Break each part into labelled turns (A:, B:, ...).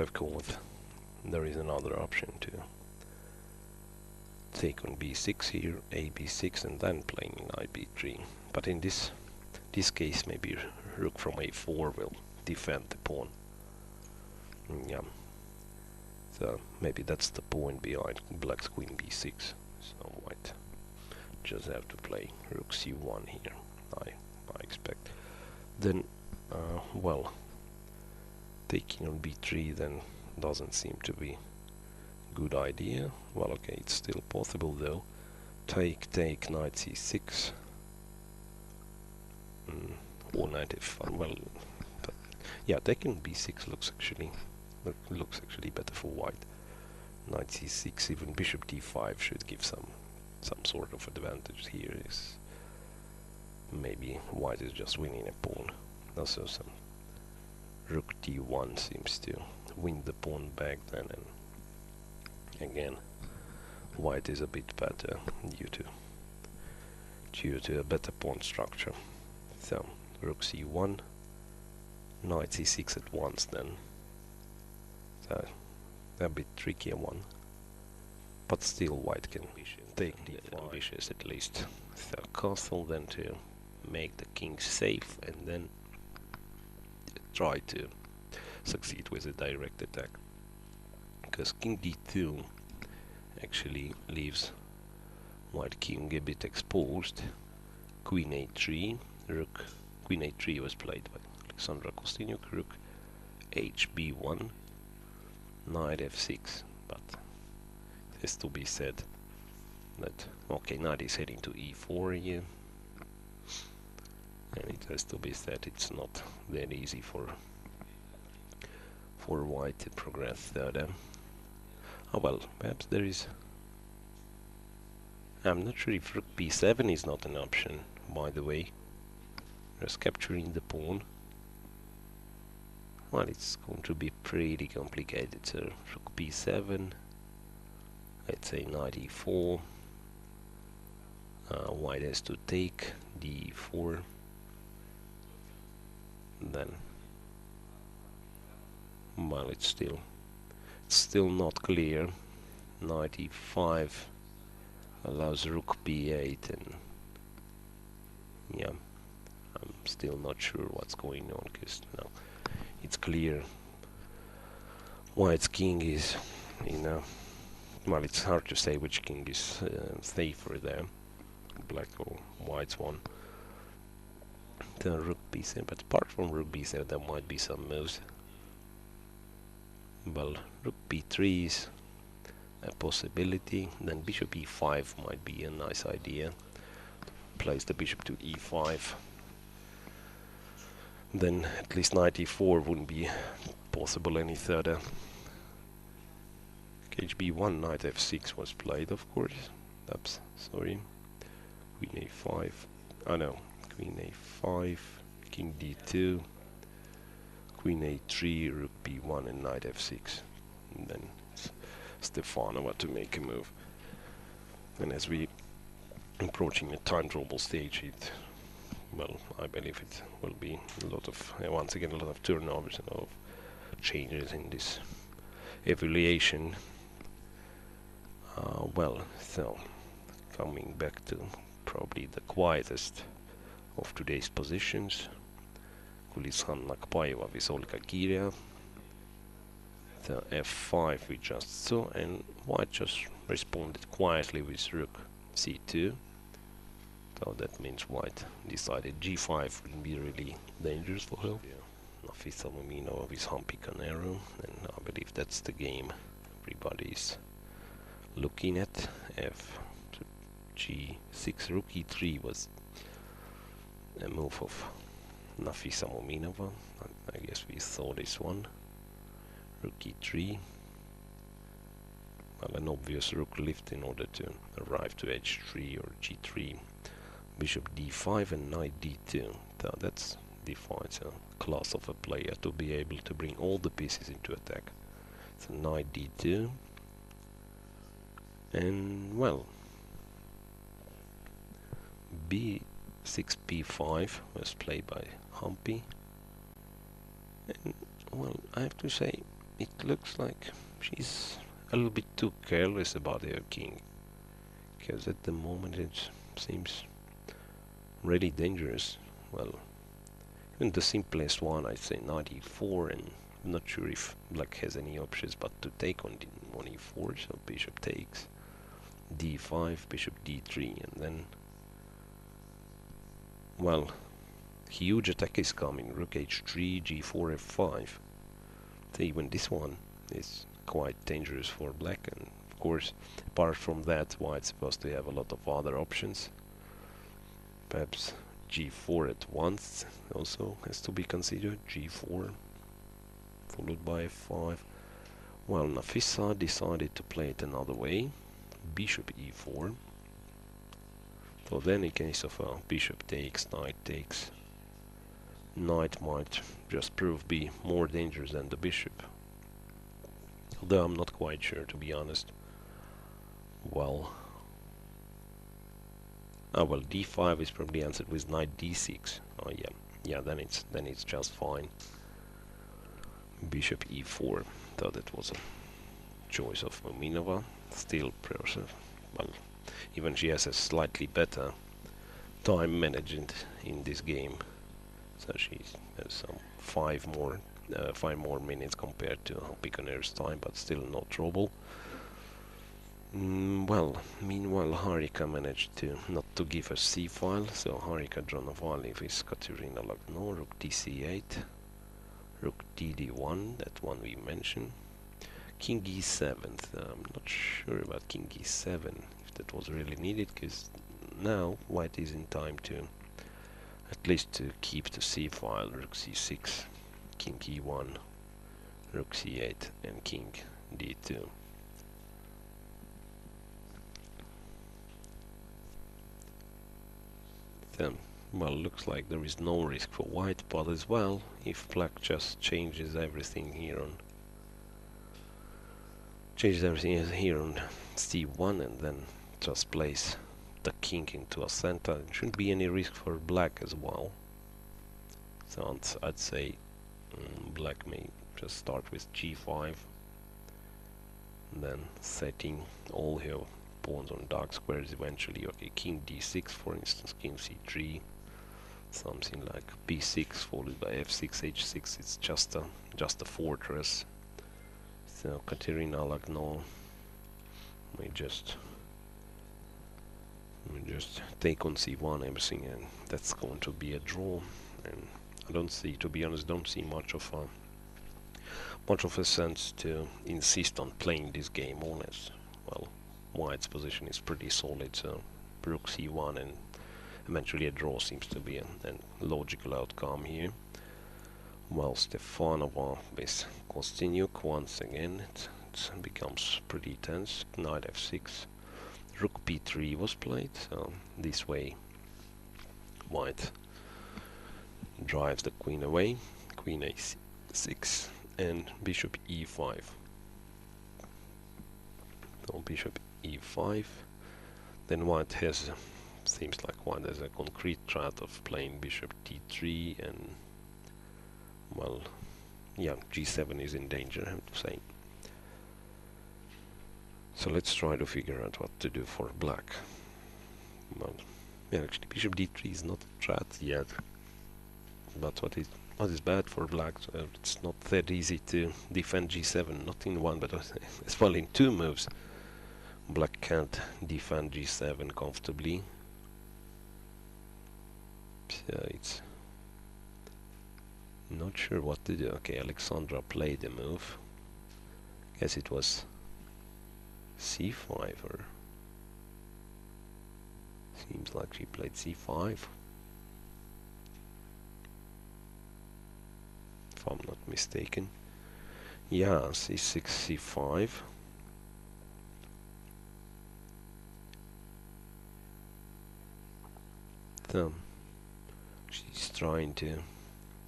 A: But of course, there is another option to take on b6 here, a b6, and then playing knight b3. But in this case, maybe rook from a4 will defend the pawn. Yeah. So maybe that's the point behind black's queen b6. So white just have to play rook c1 here, I expect. Then, well, taking on b3 then doesn't seem to be good idea. Well, okay, it's still possible though. Take knight c6. Or knight f5. Well, but yeah, taking b6 looks actually better for white. Knight c6, even bishop d5 should give some sort of advantage here. Is maybe white is just winning a pawn. Also some rook d1 seems to win the pawn back then, and again white is a bit better due to a better pawn structure. So rook c1, knight c6 at once then. So a bit trickier one, but still white can take the ambitious at least. So castle then to make the king safe, and then try to succeed with a direct attack, because king d2 actually leaves white king a bit exposed. Queen a3, rook, queen a3 was played by Alexandra Kostyniuk, rook hb1, knight f6, but it has to be said that, okay, knight is heading to e4 here, and it has to be said it's not that easy for white to progress further. Oh well, perhaps there is... I'm not sure if rook b7 is not an option, by the way. Just capturing the pawn. Well, it's going to be pretty complicated, so rook b7, let's say knight e4, white has to take d4, then, well, it's still not clear. Knight e5 allows rook b8, and yeah, I'm still not sure what's going on, because now it's clear white's king is well, it's hard to say which king is safer there, black or white's one. The rook b7, but apart from rook b7 there might be some moves. Well, rook b3 is a possibility, then bishop e5 might be a nice idea. Place the bishop to e5. Then at least knight e4 wouldn't be possible any further. hb1, knight f6 was played, of course. Oops, sorry. Queen a5. Oh no, queen a5, king d2, queen a3, rook b1, and knight f6. And then it's Stefanova to make a move. And as we approaching a time trouble stage, well, I believe it will be a lot of, once again, a lot of turnovers and a lot of changes in this evaluation. Well, so coming back to probably the quietest of today's positions, Kulishanna Kpaeva with Olga Giria. The f5 we just saw, and white just responded quietly with rook c2. So that means white decided g5 wouldn't be really dangerous for her. Nafisa Muminova with Humpy Canero, and I believe that's the game everybody's looking at. F g6, rook e3 was a move of Nafisa Muminova. I guess we saw this one. Rook e3. Well, an obvious rook lift in order to arrive to h3 or g3. Bishop d5 and knight d2. So that's defines a class of a player to be able to bring all the pieces into attack. So knight d2. And well, b6 b5 was played by Humpy. And well, I have to say, it looks like she's a little bit too careless about her king, because at the moment it seems really dangerous. Well, even the simplest one, I'd say knight e4, and I'm not sure if black has any options but to take on e4, so bishop takes, d5, bishop d3, and then, well, huge attack is coming, rook h3, g4, f5. So even this one is quite dangerous for black, and of course, apart from that, white's supposed to have a lot of other options. Perhaps g4 at once also has to be considered, g4 followed by f5. Well, Nafisa decided to play it another way, bishop e4. So then in case of bishop takes, knight takes, knight might just prove be more dangerous than the bishop. Although I'm not quite sure, to be honest. Well, well, d5 is probably answered with knight d6. Oh yeah, then it's just fine. Bishop e4. Thought it was a choice of Muminova. Still, well, even she has a slightly better time management in this game, so she has some five more minutes compared to Pikoner's time, but still no trouble. Well, meanwhile Harika managed to not to give a c-file, so Harika Dronovali with Katerina Lagno, rook dc8, rook dd1, that one we mentioned, king e7. I'm not sure about king e7, if that was really needed, because now white is in time to at least to keep the c-file, rook c6, king e1, rook c8, and king d2. Then, well, looks like there is no risk for white, but as well, if black just changes everything here on c1 and then just place the king into a center, there shouldn't be any risk for black as well. So I'd say black may just start with g5, and then setting all her pawns on dark squares eventually. Okay, king d6 for instance, king c3, something like b6 followed by f6, h6. It's just a fortress. So Katerina Lagno may just take on c1 everything, and that's going to be a draw. And I don't see, to be honest, much of a sense to insist on playing this game honest. Well, white's position is pretty solid, so rook c1 and eventually a draw seems to be a logical outcome here. Well, Stefanova with Kostyniuk once again, it becomes pretty tense. Knight f6, rook b3 was played, so this way white drives the queen away, queen a6, and bishop e5. So bishop e5, then white seems like white has a concrete threat of playing bishop d3, and well, yeah, g7 is in danger, I have to say. So let's try to figure out what to do for black. Well, yeah, actually bishop d3 is not a threat yet, but what is bad for black, so it's not that easy to defend g7, not in one but as well in two moves. Black can't defend g7 comfortably, so it's not sure what to do. Okay, Alexandra played a move. Guess it was c5, or seems like she played c5, if I'm not mistaken. Yeah, c6, c5. So she's trying to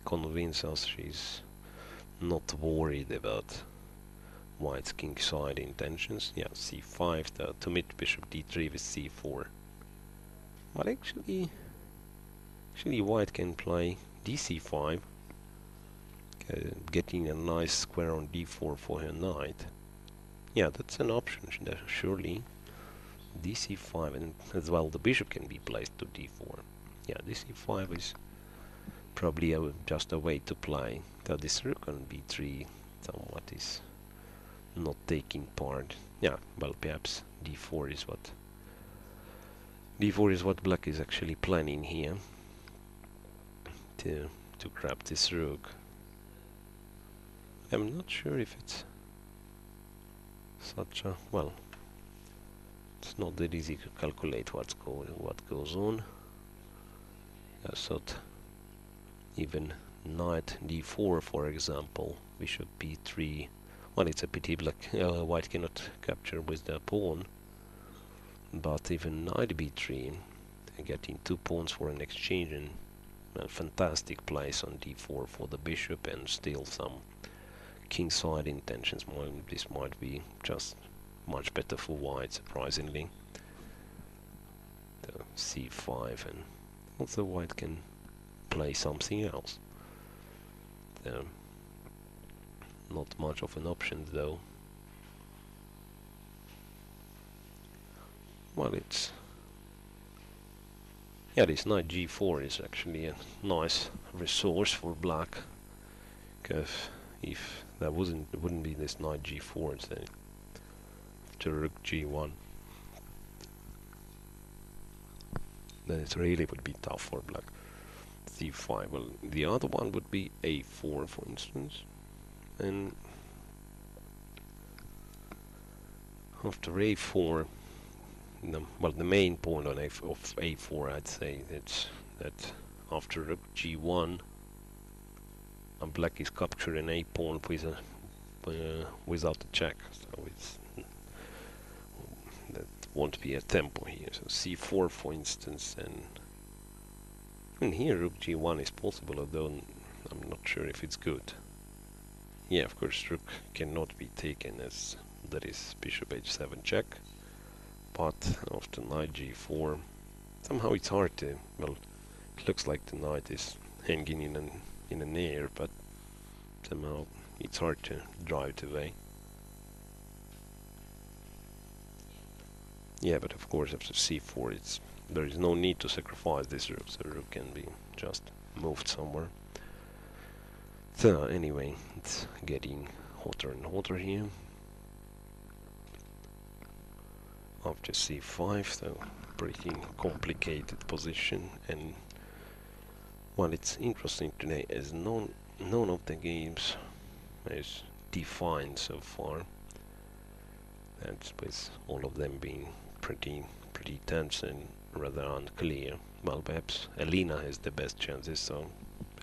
A: convince us she's not worried about white's kingside intentions. Yeah, c5 to meet bishop d3 with c4. But actually white can play dc5, getting a nice square on d4 for her knight. Yeah, that's an option, surely. dc5, and as well the bishop can be placed to d4. Yeah, dc5 is probably just a way to play. So this rook on b3 somewhat is not taking part. Yeah, well, perhaps d4 is what black is actually planning here to grab this rook. I'm not sure if it's such a, well, it's not that easy to calculate what goes on. I thought even knight d4, for example, bishop b3. Well, it's a pity white cannot capture with the pawn, but even knight b3, getting 2 pawns for an exchange, and a fantastic place on d4 for the bishop, and still some kingside intentions. This might be just much better for white, surprisingly. The c5, and also white can play something else. Not much of an option though. Well, it's, yeah, this knight g4 is actually a nice resource for black, because if that wouldn't be this knight g4, it's after rook g1, then it really would be tough for black. c5, well, the other one would be a4, for instance, and after a4, well, the main point on of a4, I'd say, it's that after rook g1, black is capturing a pawn with without a check, so that won't be a tempo here. So c4, for instance, and here rook g1 is possible, although I'm not sure if it's good. Yeah, of course, rook cannot be taken, as that is bishop h7 check. But after knight g4, somehow it's hard to, well, it looks like the knight is hanging in an air, but somehow it's hard to drive it away. Yeah, but of course after c4, there is no need to sacrifice this rook, so the rook can be just moved somewhere. So anyway, it's getting hotter and hotter here. After c5, so pretty complicated position, and well, it's interesting today as none of the games is defined so far. That's with all of them being pretty tense and rather unclear. Well, perhaps Elina has the best chances, so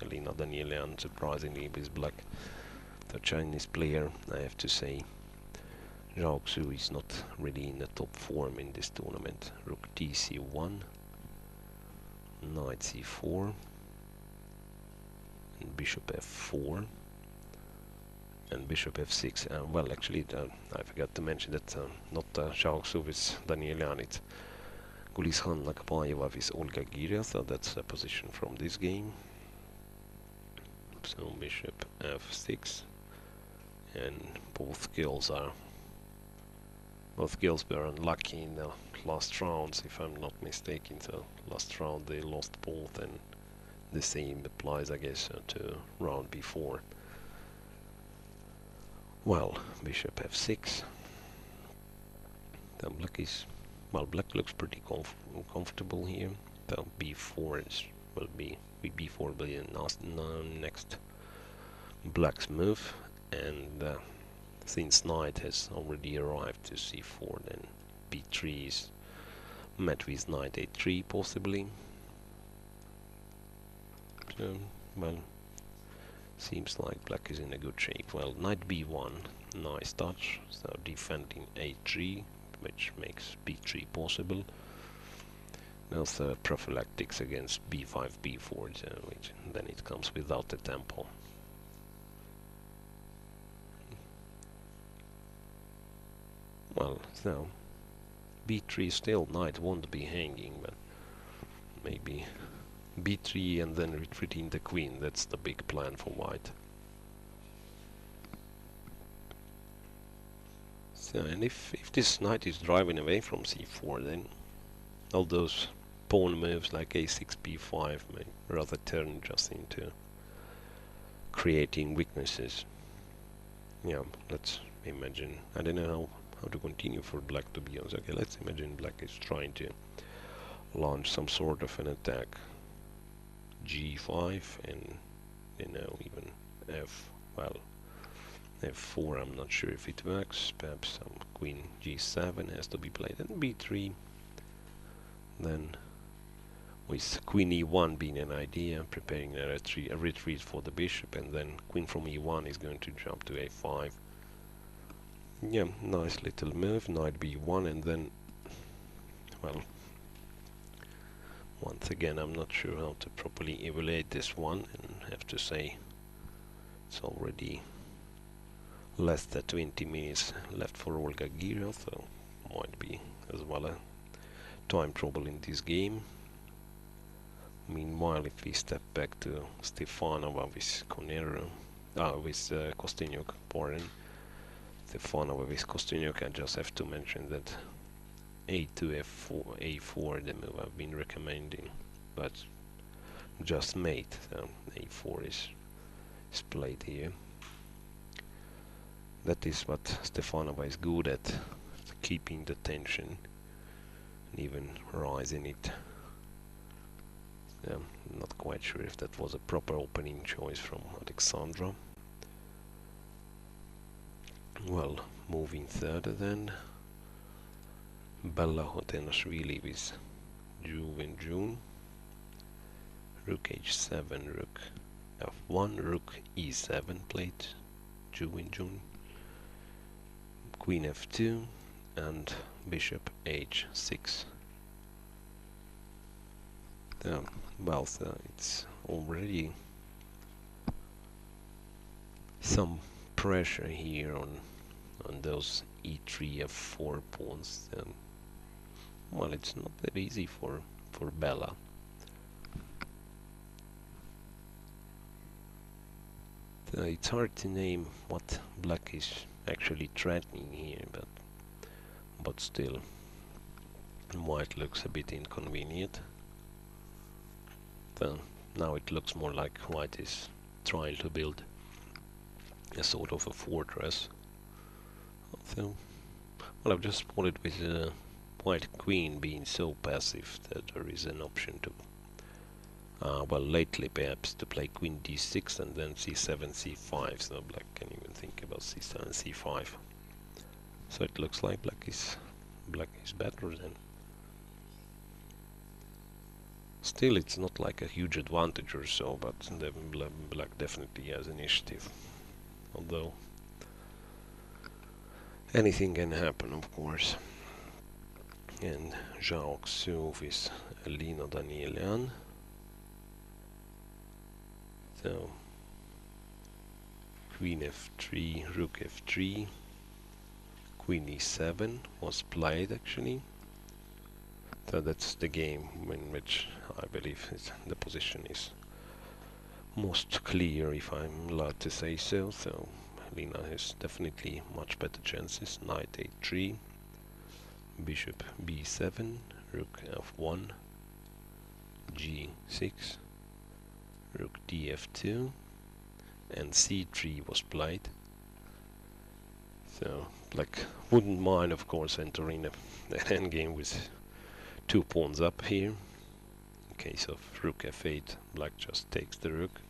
A: Elina Danielian, surprisingly, with black, the Chinese player, I have to say. Zhao Xu is not really in the top form in this tournament. Rook dc1, knight c4, and bishop f4, and bishop f6. Well, actually, I forgot to mention that not Zhao Xu with Danielian, it's Gulishan Lakbayeva with Olga Giria, so that's a position from this game. So bishop f6, and both girls were unlucky in the last rounds, if I'm not mistaken. So last round they lost both, and the same applies, I guess, to round before. Well, bishop f6. Then black looks pretty comfortable here. So b4 will be next black's move, and since knight has already arrived to c4, then b3 is met with knight a3 possibly. So, well, seems like black is in a good shape. Well, knight b1, nice touch, so defending a3, which makes b3 possible. Also prophylactics against b5, b4, which then it comes without the tempo. Well, so b3 still, knight won't be hanging, but maybe b3 and then retreating the queen. That's the big plan for white. So, and if this knight is driving away from c4, then all those pawn moves like a6, b5 may rather turn just into creating weaknesses. Yeah, let's imagine. I don't know how to continue for black, to be honest. Okay, let's imagine black is trying to launch some sort of an attack. g5 and even well, f4. I'm not sure if it works. Perhaps some queen g7 has to be played, and b3. Then with queen e1 being an idea, preparing a retreat for the bishop, and then queen from e1 is going to jump to a5. Yeah, nice little move, knight b1, and then, well, once again, I'm not sure how to properly evaluate this one, and have to say it's already less than 20 minutes left for Olga Gira, so might be as well a time trouble in this game. Meanwhile, if we step back to Stefanova with Kostyuk, pardon, Stefanova with Kostyuk, I just have to mention that a2, f4, a4, the move I've been recommending, but just mate, so a4 is played here. That is what Stefanova is good at, keeping the tension and even rising it. I'm not quite sure if that was a proper opening choice from Alexandra. Well, moving further then, Bella Hotenashvili with June, rook h7, rook f1, rook e7 played, June, queen f2, and bishop h6. Well, it's already some pressure here on those e3, f4 pawns. Well, it's not that easy for Bella. It's hard to name what black is actually threatening here, but still, white looks a bit inconvenient. Now it looks more like white is trying to build a sort of a fortress. So, well, I've just spotted with the white queen being so passive that there is an option to, well, lately perhaps to play queen d6 and then c7, c5. So black can even think about c7, c5. So it looks like black is better then. Still, it's not like a huge advantage or so, but the black definitely has initiative. Although anything can happen, of course. And Zhao Xu with Elina Danielian. So queen f3, rook f3, queen e7 was played actually. So that's the game in which I believe the position is most clear, if I'm allowed to say so. So Lina has definitely much better chances. Knight a3, bishop b7, rook f1, g6, rook df2, and c3 was played. So black wouldn't mind, of course, entering an endgame with 2 pawns up here. In case of rook f8, black just takes the rook.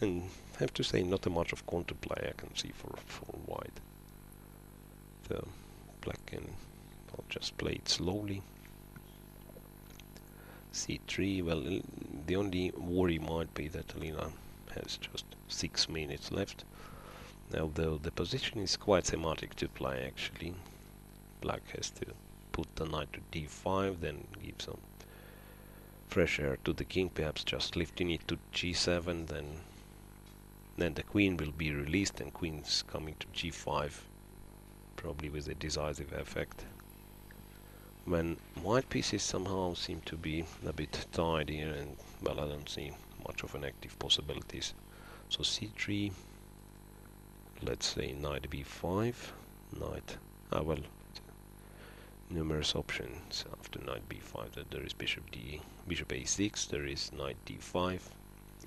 A: And I have to say, not a much of counterplay I can see for white. So black can, well, just play it slowly. c3, well, the only worry might be that Alina has just 6 minutes left. Although the position is quite thematic to play actually. Black has to put the knight to d5, then give some fresh air to the king, perhaps just lifting it to g7, then the queen will be released and queen's coming to g5, probably with a decisive effect. When white pieces somehow seem to be a bit tied here, and well, I don't see much of an active possibilities. So c3, let's say knight b5, knight. Well, numerous options after knight b5. That there is bishop a6. There is knight d5.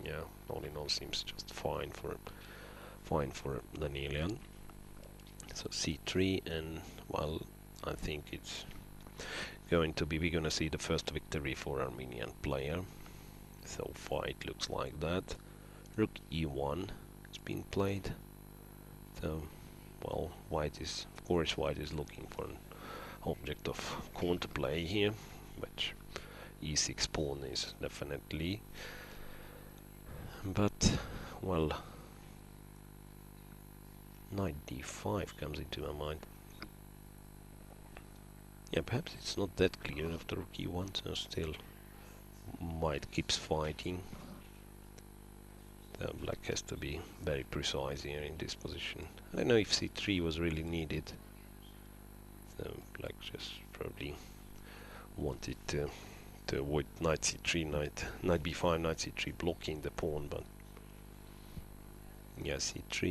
A: Yeah, all in all, seems just fine for Danielian. So c3, and well, I think it's going to be, we're gonna see the first victory for Armenian player. So far it looks like that. Rook e1 has been played. So, well, of course white is looking for an object of counterplay here, which e6 pawn is definitely. But, well, knight d5 comes into my mind. Yeah, perhaps it's not that clear after rook e1, so still white keeps fighting. The black has to be very precise here in this position. I don't know if c3 was really needed. So black just probably wanted to avoid knight c3, knight b5, knight c3 blocking the pawn, but yeah, c3